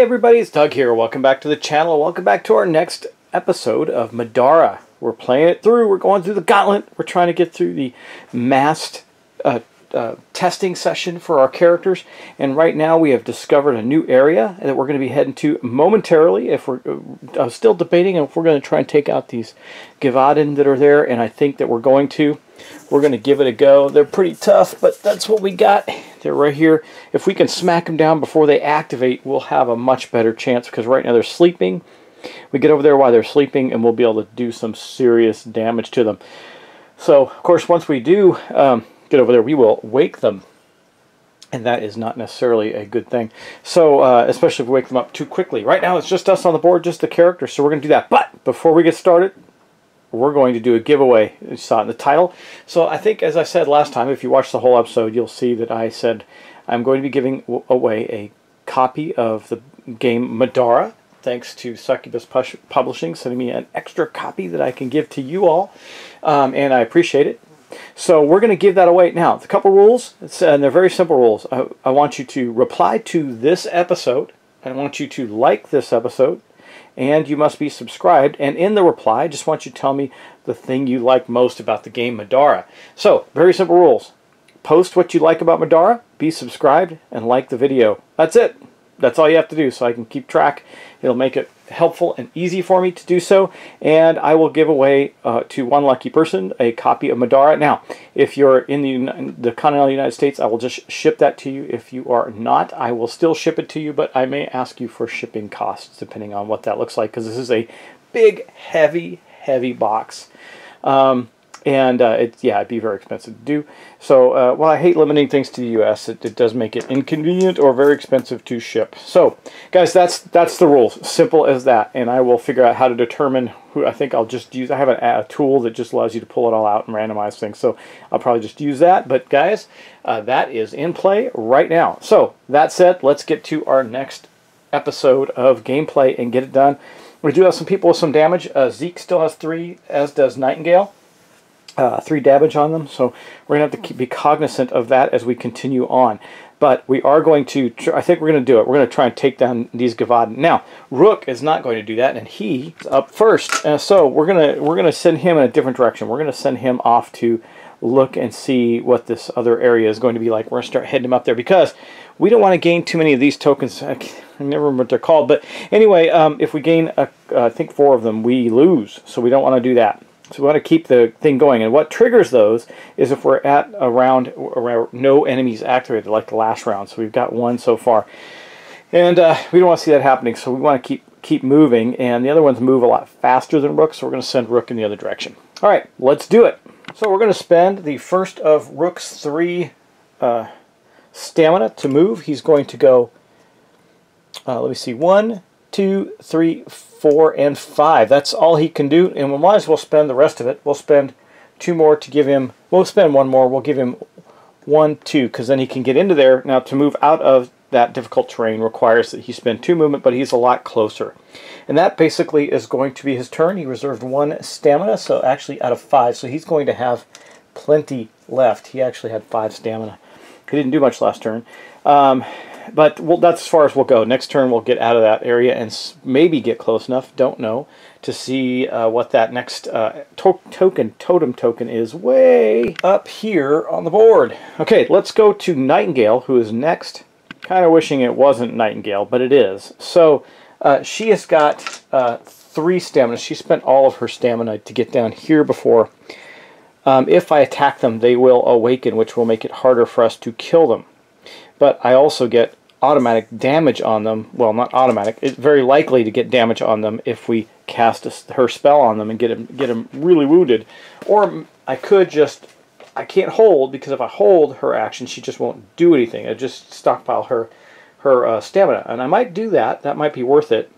everybody, it's Doug here. Welcome back to the channel. Welcome back to our next episode of Middara. We're playing it through. We're going through the gauntlet. We're trying to get through the masked testing session for our characters. And right now we have discovered a new area that we're going to be heading to momentarily. If we're still debating if we're going to try and take out these Givaudan that are there, and I think that we're going to. We're going to give it a go. They're pretty tough, but that's what we got. They're right here. If we can smack them down before they activate, we'll have a much better chance, because right now they're sleeping. We get over there while they're sleeping, and we'll be able to do some serious damage to them. So, of course, once we do get over there, we will wake them. And that is not necessarily a good thing. So, especially if we wake them up too quickly. Right now, it's just us on the board, just the characters, so we're going to do that. But before we get started, we're going to do a giveaway. You saw it in the title. So I think, as I said last time, if you watch the whole episode, you'll see that I said I'm going to be giving away a copy of the game Middara, thanks to Succubus Publishing sending me an extra copy that I can give to you all, and I appreciate it. So we're going to give that away. Now, a couple rules, and they're very simple rules. I want you to reply to this episode, and I want you to like this episode, and you must be subscribed. And in the reply, I just want you to tell me the thing you like most about the game Middara. So, very simple rules. Post what you like about Middara, be subscribed, and like the video. That's it. That's all you have to do, so I can keep track. It'll make it helpful and easy for me to do so, and I will give away to one lucky person a copy of Middara. Now, if you're in the continental United States, I will just ship that to you. If you are not, I will still ship it to you, but I may ask you for shipping costs depending on what that looks like, because this is a big, heavy box. It'd be very expensive to do. So, while I hate limiting things to the U.S., it does make it inconvenient or very expensive to ship. So, guys, that's the rules. Simple as that. And I will figure out how to determine who. I think I'll just use. I have a tool that just allows you to pull it all out and randomize things. So, I'll probably just use that. But, guys, that is in play right now. So, that said, let's get to our next episode of gameplay and get it done. We do have some people with some damage. Zeke still has 3, as does Nightingale. 3 damage on them, so we're going to have to be cognizant of that as we continue on. But we are going to, I think we're going to do it. We're going to try and take down these Givaudan. Now, Rook is not going to do that, and he's up first. So we're going to send him in a different direction. We're going to send him off to look and see what this other area is going to be like. We're going to start heading him up there, because we don't want to gain too many of these tokens. I never remember what they're called. But anyway, if we gain, I think 4 of them, we lose. So we don't want to do that. So we want to keep the thing going, and what triggers those is if we're at around no enemies activated, like the last round. So we've got 1 so far, and we don't want to see that happening. So we want to keep moving, and the other ones move a lot faster than Rook, so we're going to send Rook in the other direction. All right, let's do it. So we're going to spend the first of Rook's 3 stamina to move. He's going to go. Let me see, 1, 2, 3, 4, and 5. That's all he can do, and we might as well spend the rest of it. We'll spend 2 more to give him. We'll spend 1 more. We'll give him 1, 2, because then he can get into there. Now, to move out of that difficult terrain requires that he spend 2 movement, but he's a lot closer. And that basically is going to be his turn. He reserved 1 stamina, so actually out of 5. So he's going to have plenty left. He actually had 5 stamina. He didn't do much last turn. But that's as far as we'll go. Next turn we'll get out of that area and maybe get close enough, don't know, to see what that next totem token is way up here on the board. Okay, let's go to Nightingale, who is next. Kind of wishing it wasn't Nightingale, but it is. So she has got 3 stamina. She spent all of her stamina to get down here before. If I attack them, they will awaken, which will make it harder for us to kill them. But I also get automatic damage on them. Well, not automatic. It's very likely to get damage on them if we cast her spell on them and get him really wounded. Or I could just, I can't hold, because if I hold her action, she just won't do anything. I just stockpile her stamina, and I might do that. That might be worth it.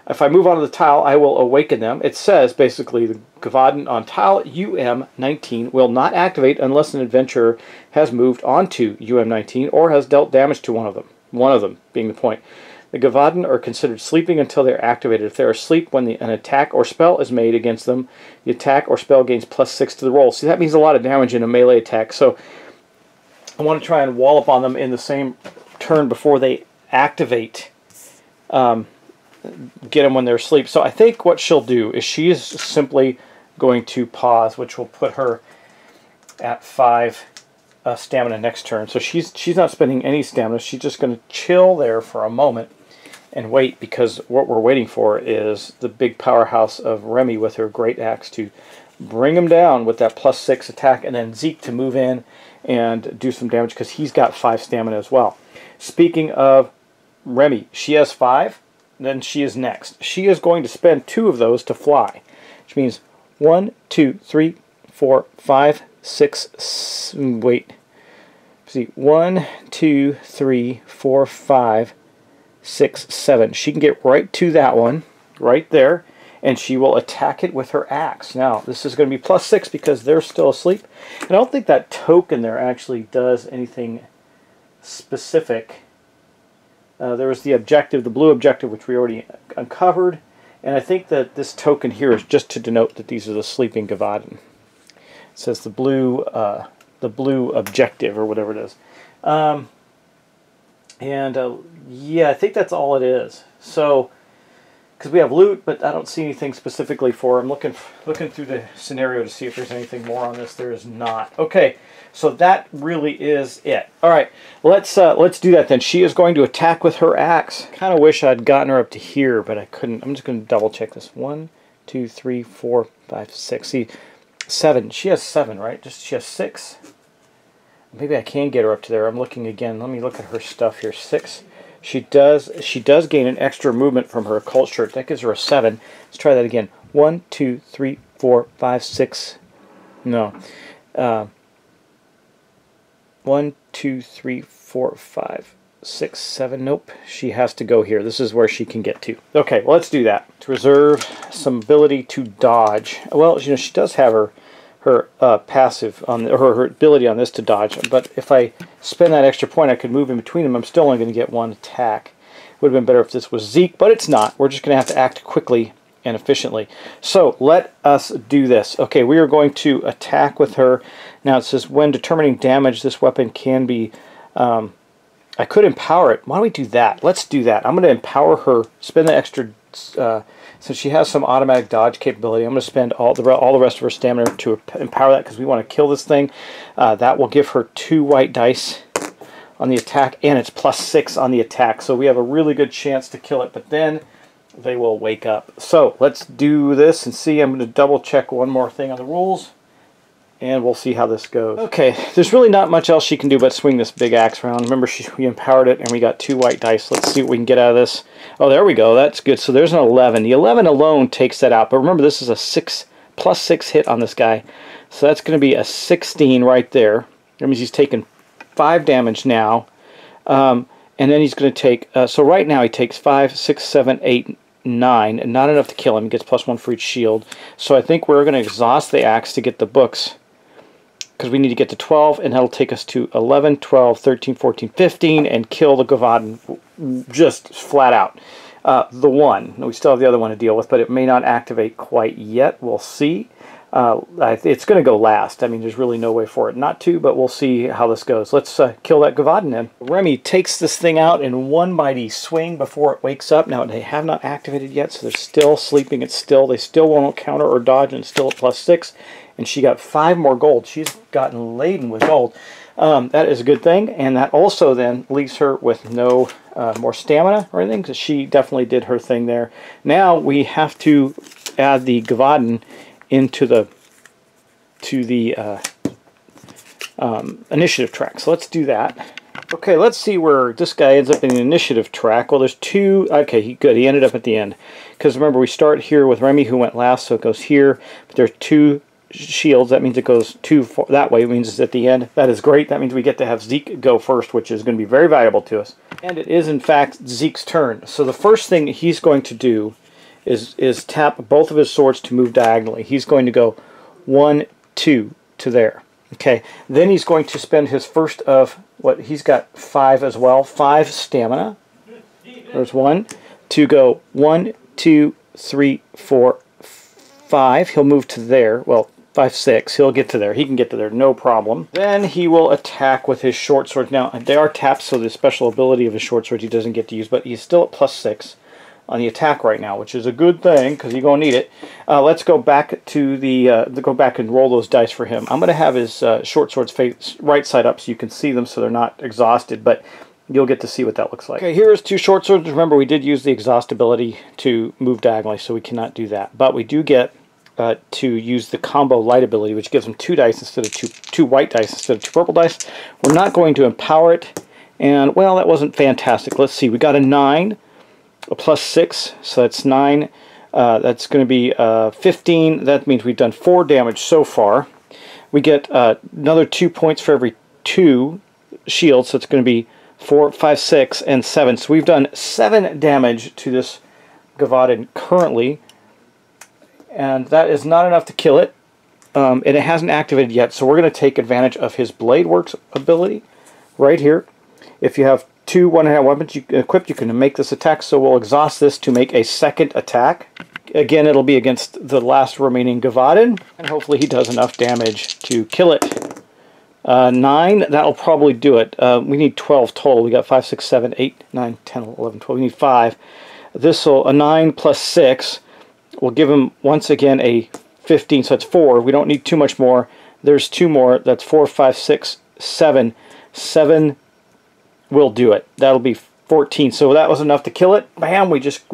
If I move onto the tile, I will awaken them. It says, basically, the Givaudan on tile UM19 will not activate unless an adventurer has moved onto UM19 or has dealt damage to one of them. One of them being the point. The Givaudan are considered sleeping until they're activated. If they're asleep when an attack or spell is made against them, the attack or spell gains +6 to the roll. See, that means a lot of damage in a melee attack. So I want to try and wallop on them in the same turn before they activate. get them when they're asleep. So I think what she'll do is she is simply going to pause, which will put her at 5 stamina next turn. So she's not spending any stamina. She's just going to chill there for a moment and wait, because what we're waiting for is the big powerhouse of Remy with her great axe to bring him down with that +6 attack, and then Zeke to move in and do some damage because he's got 5 stamina as well. Speaking of Remy, she has 5, then she is next. She is going to spend 2 of those to fly, which means 1, 2, 3, 4, 5, 6, wait. See, 1, 2, 3, 4, 5, 6, 7. She can get right to that one, right there, and she will attack it with her axe. Now, this is going to be +6 because they're still asleep. And I don't think that token there actually does anything specific. There was the objective, the blue objective, which we already uncovered. And I think that this token here is just to denote that these are the sleeping Givaudan. It says the blue objective, or whatever it is. Yeah, I think that's all it is. So, because we have loot, but I don't see anything specifically for. I'm looking through the scenario to see if there's anything more on this. There is not. Okay, so that really is it. All right, let's do that then. She is going to attack with her axe. Kind of wish I'd gotten her up to here, but I couldn't. I'm just going to double check this. 1, 2, 3, 4, 5, 6. See, 7. She has 7, right? She has 6. Maybe I can get her up to there. I'm looking again. Let me look at her stuff here. 6. She does gain an extra movement from her occult shirt. That gives her a 7. Let's try that again. 1, 2, 3, 4, 5, 6. No. 1, 2, 3, 4, 5, 6, 7. Nope. She has to go here. This is where she can get to. Okay, well, let's do that. To reserve some ability to dodge. Well, you know, she does have her passive on her ability on this to dodge, but if I spend that extra point, I could move in between them. I'm still only going to get 1 attack. Would have been better if this was Zeke, but it's not. We're just going to have to act quickly and efficiently. So let us do this. Okay, we are going to attack with her. Now it says when determining damage, this weapon can be. I could empower it. Why don't we do that? Let's do that. I'm going to empower her. Spend the extra. Since she has some automatic dodge capability, I'm going to spend all the rest of her stamina to empower that because we want to kill this thing. That will give her 2 white dice on the attack, and it's +6 on the attack. So we have a really good chance to kill it, but then they will wake up. So let's do this and see. I'm going to double check one more thing on the rules, and we'll see how this goes. Okay, there's really not much else she can do but swing this big axe around. Remember, we empowered it, and we got 2 white dice. Let's see what we can get out of this. Oh, there we go. That's good. So there's an 11. The 11 alone takes that out. But remember, this is a +6 hit on this guy. So that's going to be a 16 right there. That means he's taking 5 damage now. And then he's going to take... so right now he takes 5, 6, 7, 8, 9. And not enough to kill him. He gets +1 for each shield. So I think we're going to exhaust the axe to get the books, because we need to get to 12, and that'll take us to 11, 12, 13, 14, 15, and kill the Givaudan just flat out. The one. We still have the other one to deal with, but it may not activate quite yet. We'll see. It's going to go last. I mean, there's really no way for it not to, but we'll see how this goes. Let's kill that Givaudan then. Remy takes this thing out in one mighty swing before it wakes up. Now, they have not activated yet, so they're still sleeping. They still won't counter or dodge, and it's still at +6. And she got 5 more gold. She's gotten laden with gold. That is a good thing. And that also then leaves her with no more stamina or anything, because she definitely did her thing there. Now we have to add the Givaudan into the initiative track. So let's do that. Okay, let's see where this guy ends up in the initiative track. Well, there's 2. Okay, good. He ended up at the end. Because remember, we start here with Remy, who went last, so it goes here. But there's 2 shields. That means it goes 2 that way. It means it's at the end. That is great. That means we get to have Zeke go first, which is going to be very valuable to us. And it is, in fact, Zeke's turn. So the first thing he's going to do is tap both of his swords to move diagonally. He's going to go 1, 2 to there. Okay. Then he's going to spend his first of what he's got 5 as well. 5 stamina. There's 1 to go 1, 2, 3, 4, 5. He'll move to there. Well, 5, 6. He'll get to there. He can get to there, no problem. Then he will attack with his short sword. Now, they are tapped, so the special ability of his short sword he doesn't get to use, but he's still at +6 on the attack right now, which is a good thing, because you're going to need it. Let's go back to go back and roll those dice for him. I'm going to have his short swords face right side up so you can see them so they're not exhausted, but you'll get to see what that looks like. Okay, here is 2 short swords. Remember, we did use the exhaust ability to move diagonally, so we cannot do that. But we do get to use the combo light ability, which gives them 2 dice instead of two white dice instead of 2 purple dice. We're not going to empower it, and well, that wasn't fantastic. Let's see, we got a 9, a +6, so that's 9. That's going to be 15. That means we've done 4 damage so far. We get another 2 points for every 2 shields, so it's going to be 4, 5, 6, and 7. So we've done 7 damage to this Givaudan currently. And that is not enough to kill it, and it hasn't activated yet, so we're going to take advantage of his Blade Works ability right here. If you have 2 one-hand weapons equipped, you can make this attack, so we'll exhaust this to make a second attack. Again, it'll be against the last remaining Givaudan, and hopefully he does enough damage to kill it. 9, that'll probably do it. We need 12 total. We got 5, 6, 7, 8, 9, 10, 11, 12. We need 5. This'll, a 9 + 6. We'll give him, once again, a 15, so that's 4. We don't need too much more. There's 2 more. That's 4, 5, 6, 7. 7 will do it. That'll be 14. So that was enough to kill it. Bam! We just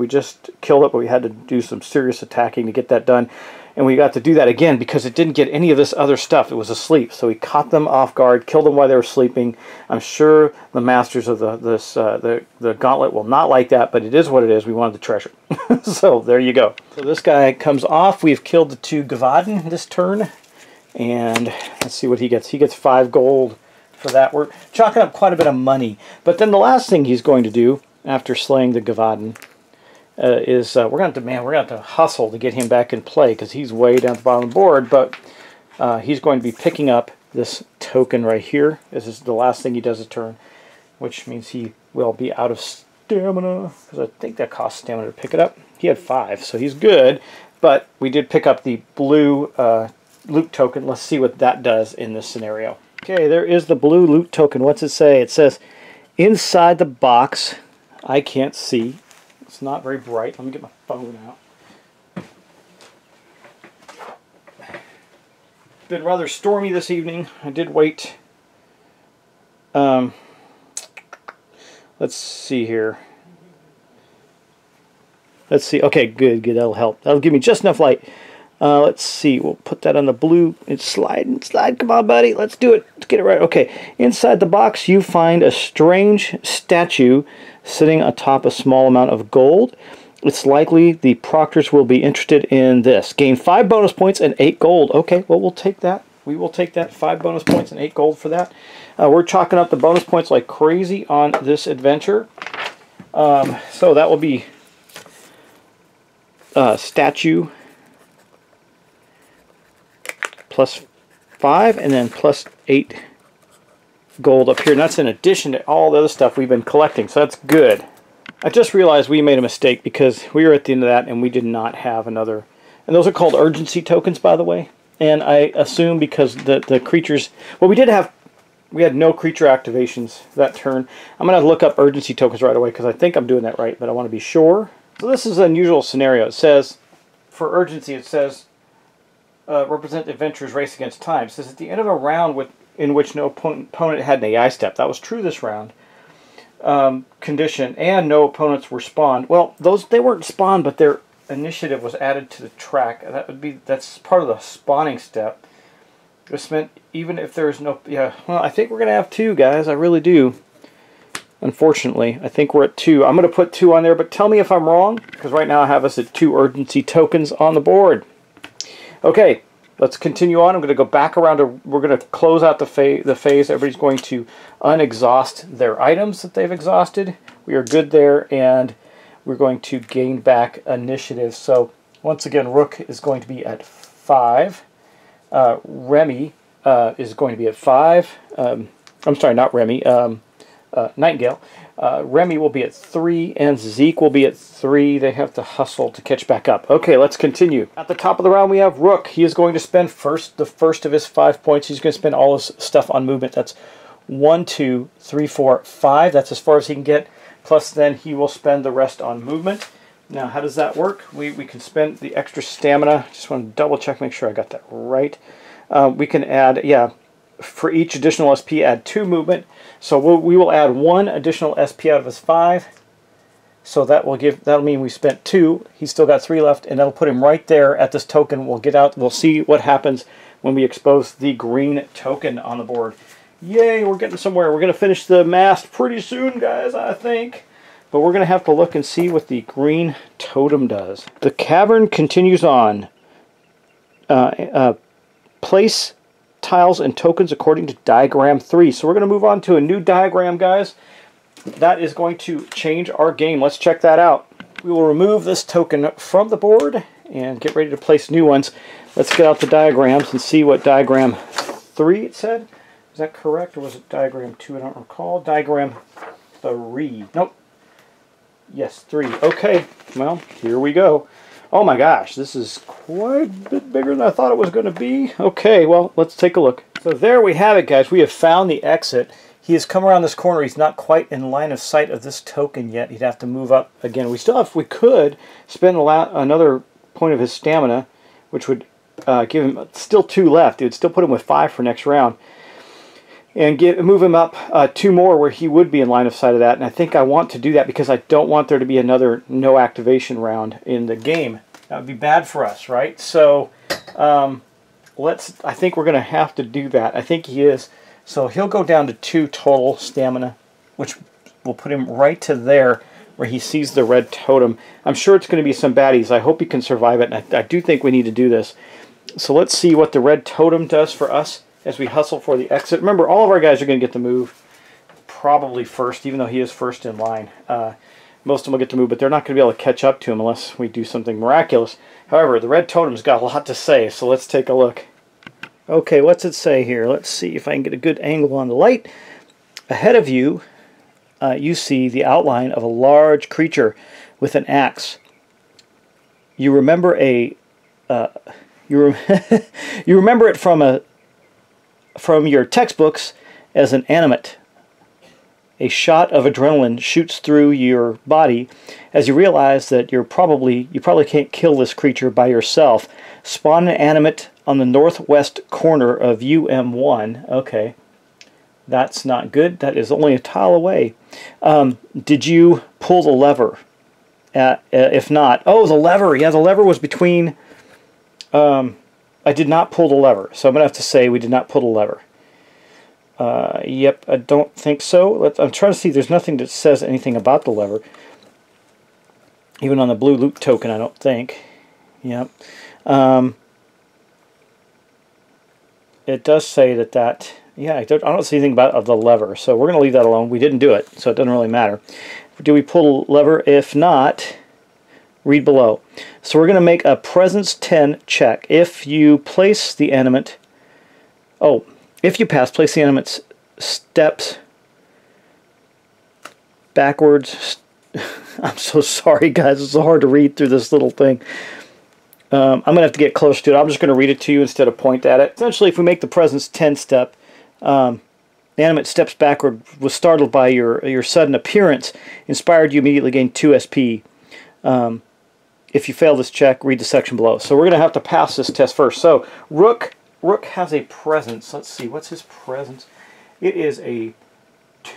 killed it, but we had to do some serious attacking to get that done. And we got to do that again because it didn't get any of this other stuff. It was asleep. So we caught them off guard, killed them while they were sleeping. I'm sure the masters of the gauntlet will not like that, but it is what it is. We wanted the treasure. So there you go. So this guy comes off. We've killed the 2 Givaudan this turn. And let's see what he gets. He gets 5 gold for that. We're chalking up quite a bit of money. But then the last thing he's going to do after slaying the Givaudan is we're going to have to hustle to get him back in play because he's way down at the bottom of the board. But he's going to be picking up this token right here. This is the last thing he does a turn, which means he will be out of stamina because I think that costs stamina to pick it up. He had 5, so he's good. But we did pick up the blue loot token. Let's see what that does in this scenario. Okay, there is the blue loot token. What's it say? It says, inside the box, I can't see. It's not very bright. Let me get my phone out. Been rather stormy this evening. I did wait. Let's see here. Let's see. Okay, good. That'll help. That'll give me just enough light. Let's see. We'll put that on the blue. It's slide. Come on, buddy. Let's do it. Let's get it right. Okay. Inside the box, you find a strange statue sitting atop a small amount of gold. It's likely the proctors will be interested in this. Gain 5 bonus points and 8 gold. Okay, well, we'll take that. We will take that. 5 bonus points and 8 gold for that. We're chalking up the bonus points like crazy on this adventure. So that will be statue +5 and then +8 gold up here. And that's in addition to all the other stuff we've been collecting. So that's good. I just realized we made a mistake because we were at the end of that and we did not have another. And those are called urgency tokens, by the way. And I assume because the creatures... Well, we had no creature activations that turn. I'm going to look up urgency tokens right away because I think I'm doing that right, but I want to be sure. So this is an unusual scenario. It says, for urgency, it says, represent the adventurer's race against time. It says at the end of a round in which no opponent had an AI step. That was true this round. Condition, and no opponents were spawned. Well, they weren't spawned, but their initiative was added to the track. That's part of the spawning step. This meant even if there's no... Yeah, well, I think we're going to have 2, guys. I really do. Unfortunately, I think we're at 2. I'm going to put 2 on there, but tell me if I'm wrong, because right now I have us at 2 urgency tokens on the board. Okay, let's continue on. I'm going to go back around. We're going to close out the phase. Everybody's going to unexhaust their items that they've exhausted. We are good there, and we're going to gain back initiative. So once again, Rook is going to be at 5. Remy is going to be at 5. I'm sorry, not Remy. Nightingale. Remy will be at 3, and Zeke will be at 3. They have to hustle to catch back up. Okay, let's continue. At the top of the round, we have Rook. He is going to spend the first of his 5 points. He's going to spend all his stuff on movement. That's 1, 2, 3, 4, 5. That's as far as he can get. Plus, then he will spend the rest on movement. Now, how does that work? We can spend the extra stamina. Just want to double check, make sure I got that right. We can add, for each additional SP, add 2 movement. So we will add 1 additional SP out of his 5. So that'll mean we spent 2. He's still got 3 left, and that'll put him right there at this token. We'll get out. We'll see what happens when we expose the green token on the board. Yay, we're getting somewhere. We're going to finish the mast pretty soon, guys, I think. But we're going to have to look and see what the green totem does. The cavern continues on. Place tiles and tokens according to diagram 3. So we're going to move on to a new diagram, guys. That is going to change our game. Let's check that out. We will remove this token from the board and get ready to place new ones. Let's get out the diagrams and see what diagram 3 it said. Is that correct, or was it diagram 2? I don't recall. Diagram 3. Nope. Yes, 3. Okay, well, here we go. Oh my gosh, this is quite a bit bigger than I thought it was going to be. Okay, well, let's take a look. So there we have it, guys. We have found the exit. He has come around this corner. He's not quite in line of sight of this token yet. He'd have to move up again. We could spend another point of his stamina, which would give him still 2 left. It would still put him with 5 for next round. And move him up 2 more where he would be in line of sight of that. And I think I want to do that because I don't want there to be another no activation round in the game. That would be bad for us, right? So I think we're going to have to do that. I think he is. So he'll go down to 2 total stamina, which will put him right to there where he sees the red totem. I'm sure it's going to be some baddies. I hope he can survive it. And I do think we need to do this. So let's see what the red totem does for us as we hustle for the exit. Remember, all of our guys are going to get the move probably first, even though he is first in line. Most of them will get to move, but they're not going to be able to catch up to him unless we do something miraculous. However, the red totem's got a lot to say, so let's take a look. Okay, what's it say here? Let's see if I can get a good angle on the light. Ahead of you, you see the outline of a large creature with an axe. You remember you remember it from your textbooks as an animate. A shot of adrenaline shoots through your body as you realize that you probably can't kill this creature by yourself. Spawn an animate on the northwest corner of UM1. Okay, that's not good. That is only a tile away. Did you pull the lever? If not, oh, the lever. Yeah, the lever was between. I did not pull the lever, so I'm going to have to say we did not pull the lever. Yep, I don't think so. I'm trying to see. There's nothing that says anything about the lever. Even on the blue loot token, I don't think. Yep. It does say that yeah, I don't see anything about the lever, so we're going to leave that alone. We didn't do it, so it doesn't really matter. Do we pull the lever? If not, read below. So we're going to make a presence 10 check. If you place the animate, if you pass, place the animate's steps backwards. I'm so sorry, guys. It's so hard to read through this little thing. I'm going to have to get close to it. I'm just going to read it to you instead of point at it. Essentially, if we make the presence 10 step, the animate steps backward, was startled by your sudden appearance, inspired you, immediately gain 2 SP. If you fail this check, read the section below. So we're going to have to pass this test first. So Rook has a presence. Let's see, what's his presence? It is a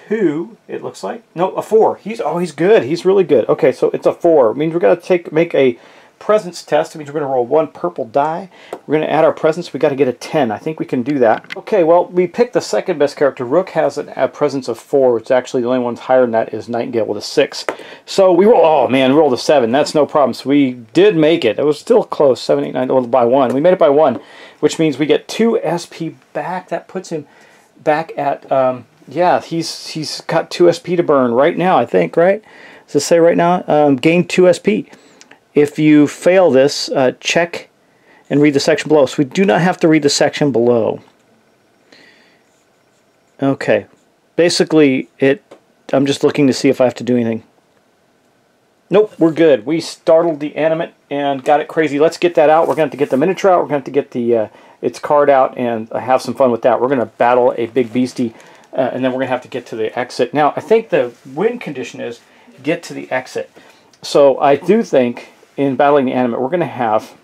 2, it looks like. No, a 4. He's good. He's really good. Okay, so it's a 4. It means we're going to make a presence test. It means we're going to roll 1 purple die. We're going to add our presence. We got to get a 10. I think we can do that. Okay, well, we picked the second best character. Rook has a presence of 4, which actually the only one higher than that is Nightingale with a 6. So we roll. Oh man, we rolled a 7. That's no problem. So we did make it. It was still close. 7, 8, 9. Well, by 1. We made it by 1, which means we get 2 SP back. That puts him back at. Yeah, he's got 2 SP to burn right now. I think, right? Does it say right now? Gain 2 SP. If you fail this, check and read the section below. So we do not have to read the section below. Okay. Basically, it I'm just looking to see if I have to do anything. Nope, we're good. We startled the Animate and got it crazy. Let's get that out. We're going to have to get the miniature out. We're going to have to get the its card out and have some fun with that. We're going to battle a big beastie, and then we're going to have to get to the exit. Now, I think the win condition is get to the exit. So I do think in battling the Animate, we're going to have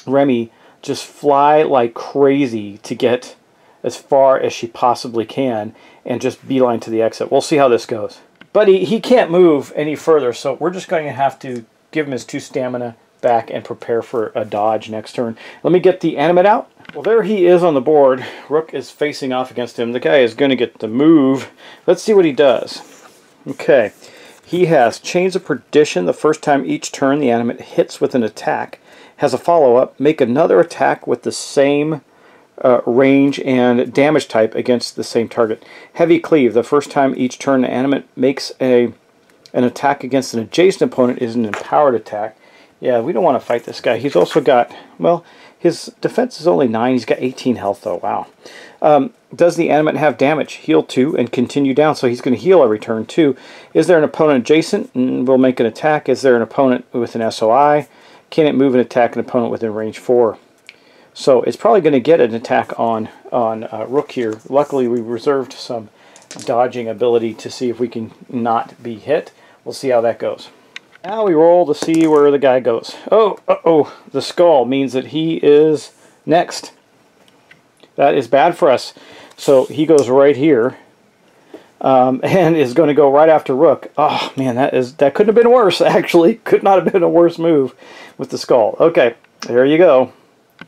Remy just fly like crazy to get as far as she possibly can and just beeline to the exit. We'll see how this goes. But he can't move any further, so we're just going to have to give him his 2 stamina back and prepare for a dodge next turn. Let me get the Animate out. Well, there he is on the board. Rook is facing off against him. The guy is going to get the move. Let's see what he does. Okay. He has Chains of Perdition. The first time each turn the Animate hits with an attack. Has a follow-up. Make another attack with the same range and damage type against the same target. Heavy Cleave. The first time each turn the Animate makes an attack against an adjacent opponent is an empowered attack. Yeah, we don't want to fight this guy. He's also got, well, his defense is only 9. He's got 18 health though. Wow. Does the Animate have damage? Heal 2 and continue down. So he's going to heal every turn too. Is there an opponent adjacent? We'll make an attack. Is there an opponent with an SOI? Can it move and attack an opponent within range 4? So it's probably going to get an attack on Rook here. Luckily, we reserved some dodging ability to see if we can not be hit. We'll see how that goes. Now we roll to see where the guy goes. Oh, uh-oh. The skull means that he is next. That is bad for us. So he goes right here and is going to go right after Rook. Oh, man, that couldn't have been worse, actually. Could not have been a worse move with the skull. Okay, there you go.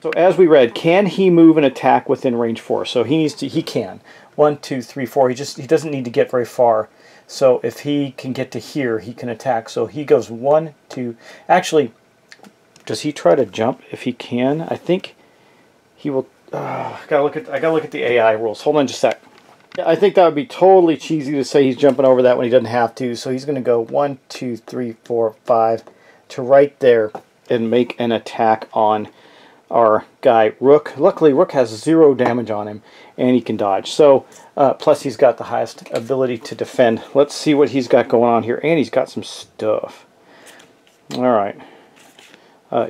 So as we read, can he move and attack within range 4? So he can. 1, 2, 3, 4. He doesn't need to get very far. So if he can get to here, he can attack. So he goes 1, 2. Actually, does he try to jump if he can? I think he will. I gotta look at the AI rules. Hold on just a sec. I think that would be totally cheesy to say he's jumping over that when he doesn't have to. So he's going to go 1, 2, 3, 4, 5 to right there and make an attack on our guy Rook. Luckily, Rook has 0 damage on him, and he can dodge. So, plus he's got the highest ability to defend. Let's see what he's got going on here, and he's got some stuff. All right.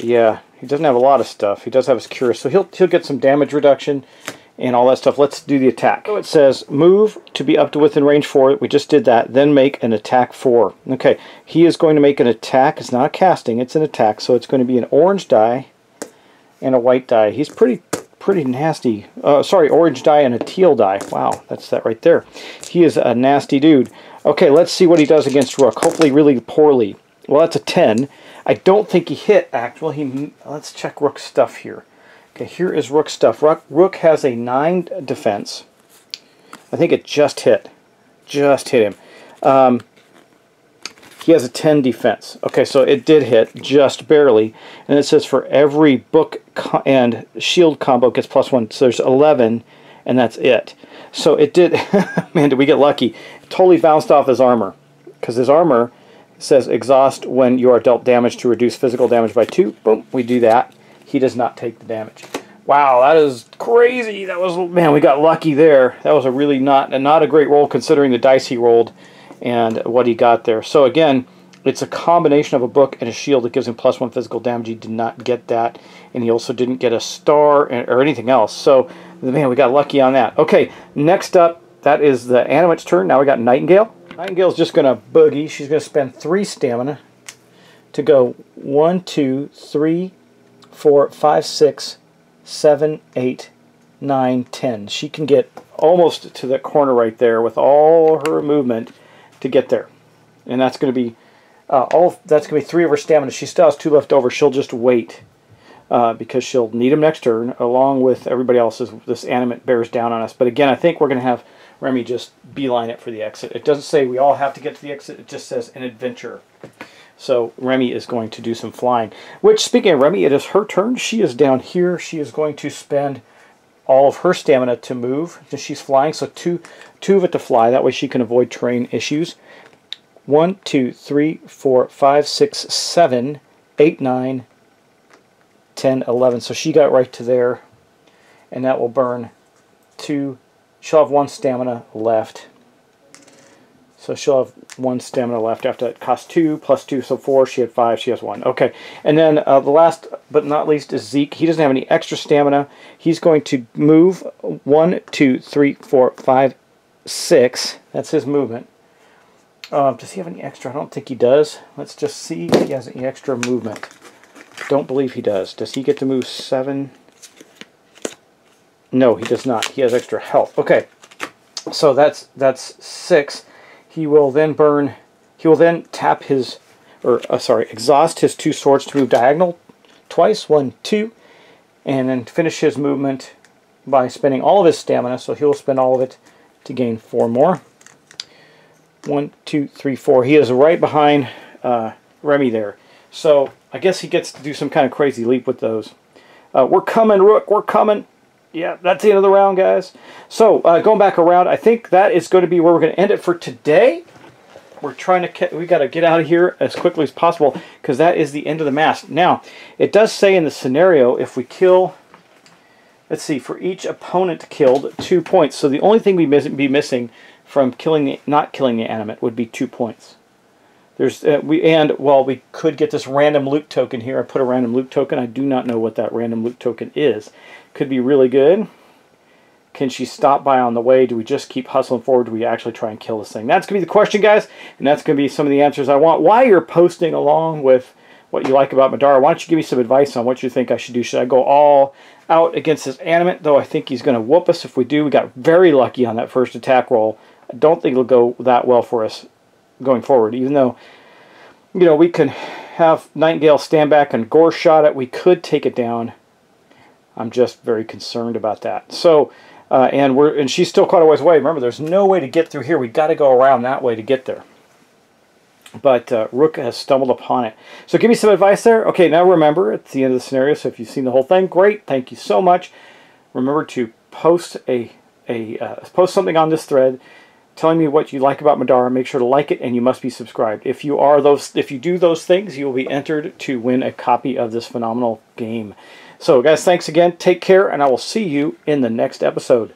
Yeah, he doesn't have a lot of stuff. He does have his cure, so he'll get some damage reduction and all that stuff. Let's do the attack. So it says move to be up to within range 4. We just did that. Then make an attack 4. Okay, he is going to make an attack. It's not a casting, it's an attack. So it's going to be an orange die and a white die. He's pretty nasty. Sorry, orange die and a teal die. Wow, that's that right there. He is a nasty dude. Okay, let's see what he does against Rook. Hopefully really poorly. Well, that's a 10. I don't think he hit, actually. Let's check Rook's stuff here. Okay, here is Rook's stuff. Rook has a 9 defense. I think it just hit. Just hit him. He has a 10 defense. Okay, so it did hit, just barely. And it says for every book and shield combo gets +1. So there's 11, and that's it. So it did, man, did we get lucky. It totally bounced off his armor. Because his armor says exhaust when you are dealt damage to reduce physical damage by 2. Boom, we do that. He does not take the damage. Wow, that is crazy. That was, man, we got lucky there. That was a really not a great roll considering the dice he rolled and what he got there. So again, it's a combination of a book and a shield that gives him +1 physical damage. He did not get that, and he also didn't get a star or anything else. So, man, we got lucky on that. Okay, next up, that is the Animate's turn. Now we got Nightingale. Nightingale's just going to boogie. She's going to spend 3 stamina to go 1, 2, 3, 4, 5, 6, 7, 8, 9, 10. She can get almost to that corner right there with all her movement to get there, and that's going to be that's going to be 3 of her stamina. She still has 2 left over. She'll just wait because she'll need them next turn, along with everybody else as this Animate bears down on us. But again, I think we're going to have Remy just beeline it for the exit. It doesn't say we all have to get to the exit. It just says an adventure. So Remy is going to do some flying. Which, speaking of Remy, it is her turn. She is down here. She is going to spend all of her stamina to move. She's flying, so two of it to fly. That way she can avoid terrain issues. 1, 2, 3, 4, 5, 6, 7, 8, 9, 10, 11. So she got right to there, and that will burn 2. She'll have 1 stamina left. So she'll have 1 stamina left after that. Cost 2, plus 2, so 4. She had 5, she has 1. Okay, and then the last but not least is Zeke. He doesn't have any extra stamina. He's going to move 1, 2, 3, 4, 5, 6. That's his movement. Does he have any extra? I don't think he does. Let's just see if he has any extra movement. Don't believe he does. Does he get to move 7? No, he does not. He has extra health. Okay, so that's 6. He will then burn. He will then tap his, exhaust his 2 swords to move diagonal twice. 1, 2, and then finish his movement by spending all of his stamina. So he'll spend all of it to gain 4 more. 1, 2, 3, 4. He is right behind Remy there. So I guess he gets to do some kind of crazy leap with those. We're coming, Rook. We're coming. Yeah, that's the end of the round, guys. So going back around, I think that is going to be where we're going to end it for today. We're trying to we got to get out of here as quickly as possible because that is the end of the match. Now, it does say in the scenario if we kill. Let's see, for each opponent killed, 2 points. So the only thing we'd be missing from not killing the animate would be 2 points. There's we could get this random loot token here. I put a random loot token. I do not know what that random loot token is. Could be really good. Can she stop by on the way? Do we just keep hustling forward? Do we actually try and kill this thing? That's going to be the question, guys. And that's going to be some of the answers I want. While you're posting along with what you like about Middara, why don't you give me some advice on what you think I should do? Should I go all out against this animate? Though I think he's going to whoop us if we do. We got very lucky on that first attack roll. I don't think it'll go that well for us going forward. Even though, you know, we can have Nightingale stand back and gore shot it. We could take it down. I'm just very concerned about that. So, and she's still quite a ways away. Remember, there's no way to get through here. We got to go around that way to get there. But Rook has stumbled upon it. So give me some advice there. Okay, now remember, it's the end of the scenario, so if you've seen the whole thing, great. Thank you so much. Remember to post post something on this thread telling me what you like about Middara. Make sure to like it, and you must be subscribed. If you do those things, you will be entered to win a copy of this phenomenal game. So, guys, thanks again. Take care, and I will see you in the next episode.